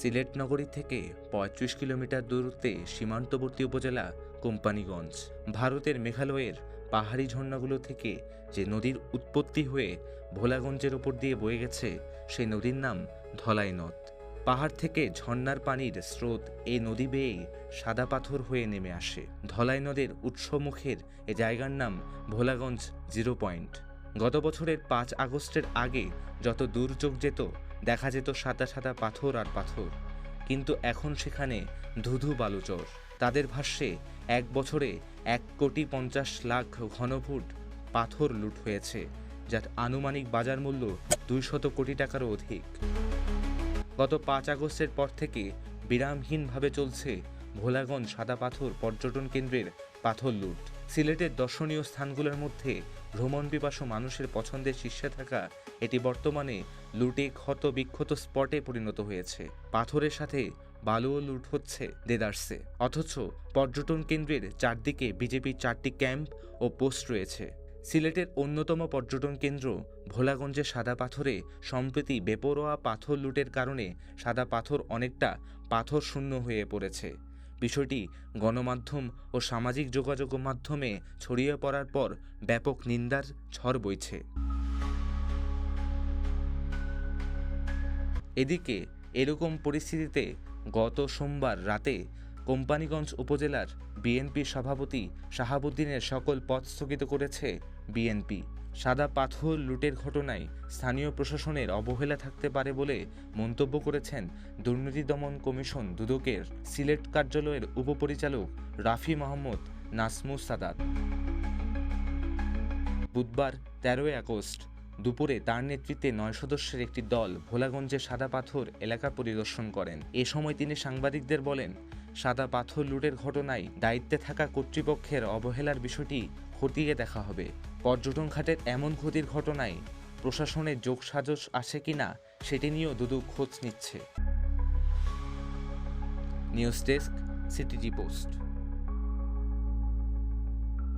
সিলেট নগরী থেকে ৩৫ কিলোমিটার দূরত্বে সীমান্তবর্তী উপজেলা কোম্পানীগঞ্জ। ভারতের মেঘালয়ের পাহাড়ি ঝর্ণাগুলো থেকে যে নদীর উৎপত্তি হয়ে ভোলাগঞ্জের ওপর দিয়ে বয়ে গেছে, সেই নদীর নাম ধলাই নদ। পাহাড় থেকে ঝর্ণার পানির স্রোত এই নদী বেয়ে সাদা পাথর হয়ে নেমে আসে। ধলাই নদের উৎসমুখের এ জায়গার নাম ভোলাগঞ্জ 0 পয়েন্ট। গত বছরের 5 আগস্টের আগে যত দূর চোখ যেত, দেখা যেত সাদা সাদা পাথর আর পাথর, কিন্তু এখন সেখানে ধুধু বালুচর। তাদের ভাষ্যে 1 বছরে 1,50,00,000 ঘনফুট পাথর লুট হয়েছে, যার আনুমানিক বাজার মূল্য 200 কোটি টাকারও অধিক। গত 5 আগস্টের পর থেকে বিরামহীনভাবে চলছে ভোলাগঞ্জ সাদা পাথর পর্যটন কেন্দ্রের পাথর লুট। সিলেটের দর্শনীয় স্থানগুলোর মধ্যে ভ্রমণ পিপাসু মানুষের পছন্দের শীর্ষে থাকা এটি বর্তমানে লুটে ক্ষত বিক্ষত স্পটে পরিণত হয়েছে। পাথরের সাথে বালুও লুট হচ্ছে দেদারসে। অথচ পর্যটন কেন্দ্রের চারদিকে বিজেপির 4টি ক্যাম্প ও পোস্ট রয়েছে। সিলেটের অন্যতম পর্যটন কেন্দ্র ভোলাগঞ্জের সাদা পাথরে সম্প্রতি বেপরোয়া পাথর লুটের কারণে সাদা পাথর অনেকটা পাথর শূন্য হয়ে পড়েছে। বিষয়টি গণমাধ্যম ও সামাজিক যোগাযোগ মাধ্যমে ছড়িয়ে পড়ার পর ব্যাপক নিন্দার ঝড় বইছে। এদিকে এরকম পরিস্থিতিতে গত সোমবার রাতে কোম্পানীগঞ্জ উপজেলার বিএনপির সভাপতি শাহাবুদ্দিনের সকল পদ স্থগিত করেছে বিএনপি। সাদা পাথর লুটের ঘটনায় স্থানীয় প্রশাসনের অবহেলা থাকতে পারে বলে মন্তব্য করেছেন দুর্নীতি দমন কমিশন দুদকের সিলেট কার্যালয়ের উপপরিচালক রাফি মোহাম্মদ নাসমুস সাদাত। বুধবার 13 আগস্ট দুপুরে তার নেতৃত্বে 9 সদস্যের একটি দল ভোলাগঞ্জের সাদা পাথর এলাকা পরিদর্শন করেন। এ সময় তিনি সাংবাদিকদের বলেন, সাদা পাথর লুটের ঘটনায় দায়িত্বে থাকা কর্তৃপক্ষের অবহেলার বিষয়টি খতিয়ে দেখা হবে। পর্যটন খাতের এমন ক্ষতির ঘটনায় প্রশাসনের যোগসাজশ আছে কিনা সেটি নিয়েও দুদক খোঁজ নিচ্ছে। News desk, CTG post.